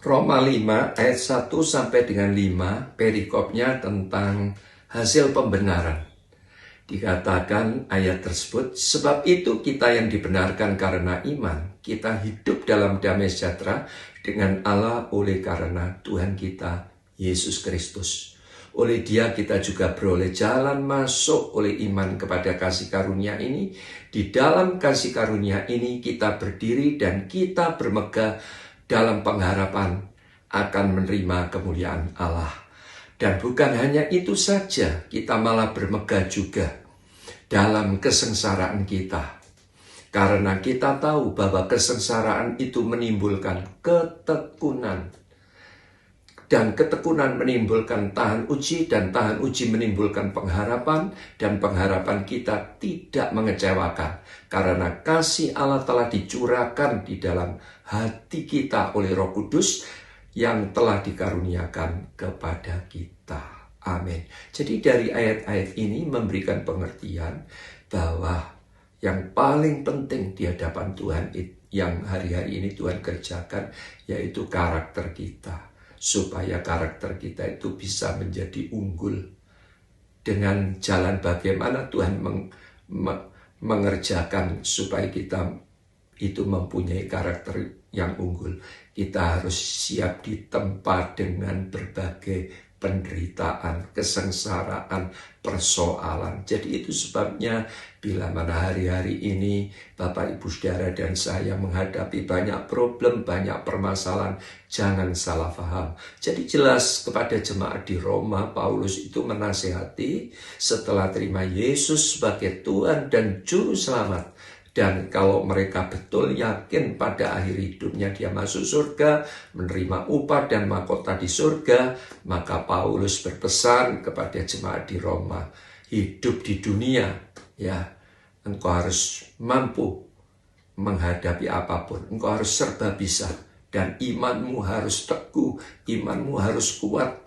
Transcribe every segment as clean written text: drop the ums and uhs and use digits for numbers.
Roma 5 ayat 1 sampai dengan 5, perikopnya tentang hasil pembenaran. Dikatakan ayat tersebut, sebab itu kita yang dibenarkan karena iman, kita hidup dalam damai sejahtera dengan Allah oleh karena Tuhan kita, Yesus Kristus. Oleh Dia kita juga beroleh jalan masuk oleh iman kepada kasih karunia ini. Di dalam kasih karunia ini kita berdiri dan kita bermegah dalam pengharapan akan menerima kemuliaan Allah. Dan bukan hanya itu saja, kita malah bermegah juga dalam kesengsaraan kita. Karena kita tahu bahwa kesengsaraan itu menimbulkan ketekunan. Dan ketekunan menimbulkan tahan uji, dan tahan uji menimbulkan pengharapan, dan pengharapan kita tidak mengecewakan. Karena kasih Allah telah dicurahkan di dalam hati kita oleh Roh Kudus yang telah dikaruniakan kepada kita. Amin. Jadi dari ayat-ayat ini memberikan pengertian bahwa yang paling penting di hadapan Tuhan yang hari-hari ini Tuhan kerjakan yaitu karakter kita. Supaya karakter kita itu bisa menjadi unggul. Dengan jalan bagaimana Tuhan mengerjakan supaya kita itu mempunyai karakter yang unggul. Kita harus siap ditempa dengan berbagai penderitaan, kesengsaraan, persoalan. Jadi itu sebabnya bila mana hari-hari ini Bapak Ibu Saudara dan saya menghadapi banyak problem, banyak permasalahan, jangan salah paham. Jadi jelas kepada jemaat di Roma, Paulus itu menasihati setelah terima Yesus sebagai Tuhan dan Juru Selamat. Dan kalau mereka betul yakin pada akhir hidupnya dia masuk surga, menerima upah dan mahkota di surga, maka Paulus berpesan kepada jemaat di Roma, hidup di dunia, ya, engkau harus mampu menghadapi apapun, engkau harus serba bisa, dan imanmu harus teguh, imanmu harus kuat.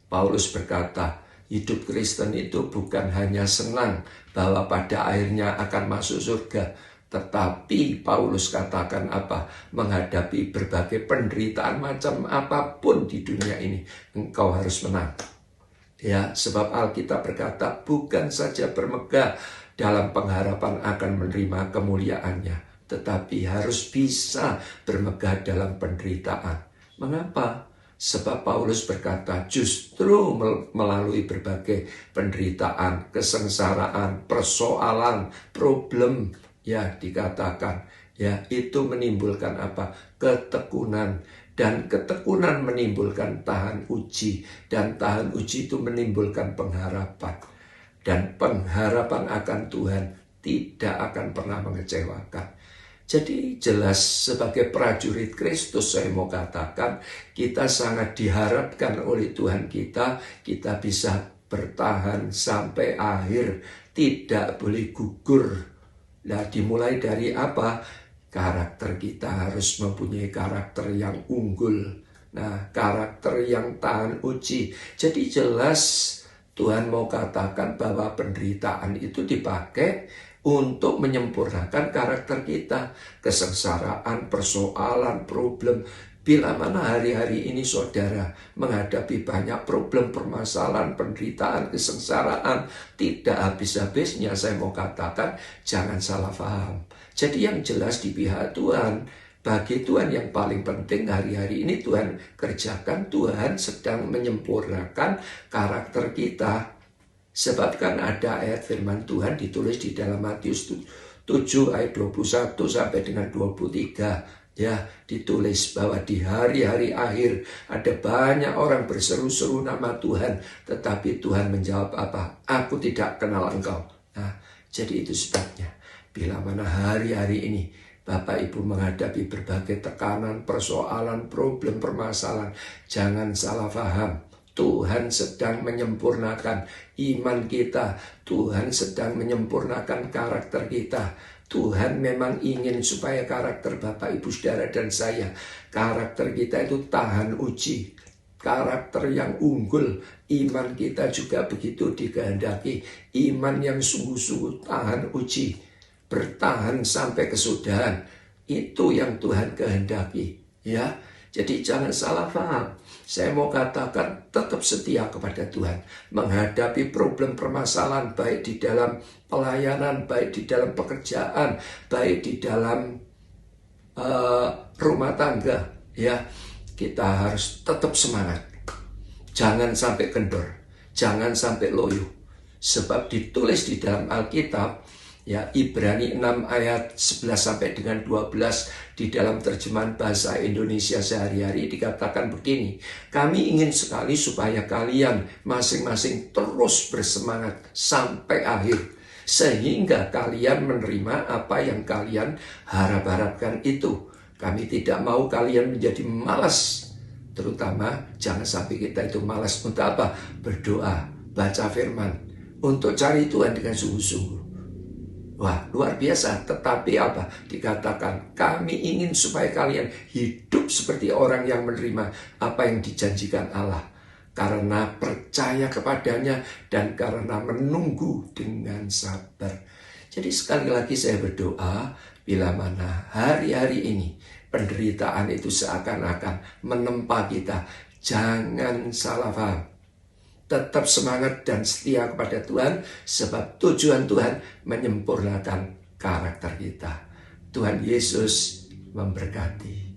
Paulus berkata, hidup Kristen itu bukan hanya senang bahwa pada akhirnya akan masuk surga, tetapi Paulus katakan apa? Menghadapi berbagai penderitaan macam apapun di dunia ini, engkau harus menang. Ya, sebab Alkitab berkata, bukan saja bermegah dalam pengharapan akan menerima kemuliaannya, tetapi harus bisa bermegah dalam penderitaan. Mengapa? Sebab Paulus berkata justru melalui berbagai penderitaan, kesengsaraan, persoalan, problem, ya dikatakan, ya itu menimbulkan apa? Ketekunan. Dan ketekunan menimbulkan tahan uji. Dan tahan uji itu menimbulkan pengharapan. Dan pengharapan akan Tuhan tidak akan pernah mengecewakan. Jadi jelas sebagai prajurit Kristus saya mau katakan kita sangat diharapkan oleh Tuhan kita bisa bertahan sampai akhir, tidak boleh gugur. Nah dimulai dari apa? Karakter kita harus mempunyai karakter yang unggul. Nah karakter yang tahan uji. Jadi jelas Tuhan mau katakan bahwa penderitaan itu dipakai untuk menyempurnakan karakter kita. Kesengsaraan, persoalan, problem. Bila mana hari-hari ini saudara menghadapi banyak problem, permasalahan, penderitaan, kesengsaraan, tidak habis-habisnya, saya mau katakan jangan salah paham. Jadi yang jelas di pihak Tuhan, bagi Tuhan yang paling penting hari-hari ini Tuhan kerjakan, Tuhan sedang menyempurnakan karakter kita. Sebab kan ada ayat firman Tuhan ditulis di dalam Matius 7 ayat 21 sampai dengan 23. Ya, ditulis bahwa di hari-hari akhir ada banyak orang berseru-seru nama Tuhan. Tetapi Tuhan menjawab apa? Aku tidak kenal engkau. Nah, jadi itu sebabnya. Bila mana hari-hari ini Bapak Ibu menghadapi berbagai tekanan, persoalan, problem, permasalahan, jangan salah paham. Tuhan sedang menyempurnakan iman kita. Tuhan sedang menyempurnakan karakter kita. Tuhan memang ingin supaya karakter Bapak, Ibu, Saudara, dan saya, karakter kita itu tahan uji. Karakter yang unggul, iman kita juga begitu dikehendaki. Iman yang sungguh-sungguh tahan uji, bertahan sampai kesudahan. Itu yang Tuhan kehendaki. Ya, Jadi jangan salah paham. Saya mau katakan tetap setia kepada Tuhan. Menghadapi problem permasalahan baik di dalam pelayanan, baik di dalam pekerjaan, baik di dalam rumah tangga. Ya, kita harus tetap semangat. Jangan sampai kendor. Jangan sampai loyo. Sebab ditulis di dalam Alkitab, ya, Ibrani 6 ayat 11 sampai dengan 12 di dalam terjemahan bahasa Indonesia sehari-hari dikatakan begini. Kami ingin sekali supaya kalian masing-masing terus bersemangat sampai akhir, sehingga kalian menerima apa yang kalian harap-harapkan itu. Kami tidak mau kalian menjadi malas, terutama jangan sampai kita itu malas untuk apa? Berdoa, baca firman, untuk cari Tuhan dengan sungguh-sungguh. Wah, luar biasa. Tetapi apa? Dikatakan, kami ingin supaya kalian hidup seperti orang yang menerima apa yang dijanjikan Allah. Karena percaya kepadanya dan karena menunggu dengan sabar. Jadi sekali lagi saya berdoa, bila mana hari-hari ini penderitaan itu seakan-akan menempa kita, jangan salah paham. Tetap semangat dan setia kepada Tuhan, sebab tujuan Tuhan menyempurnakan karakter kita. Tuhan Yesus memberkati.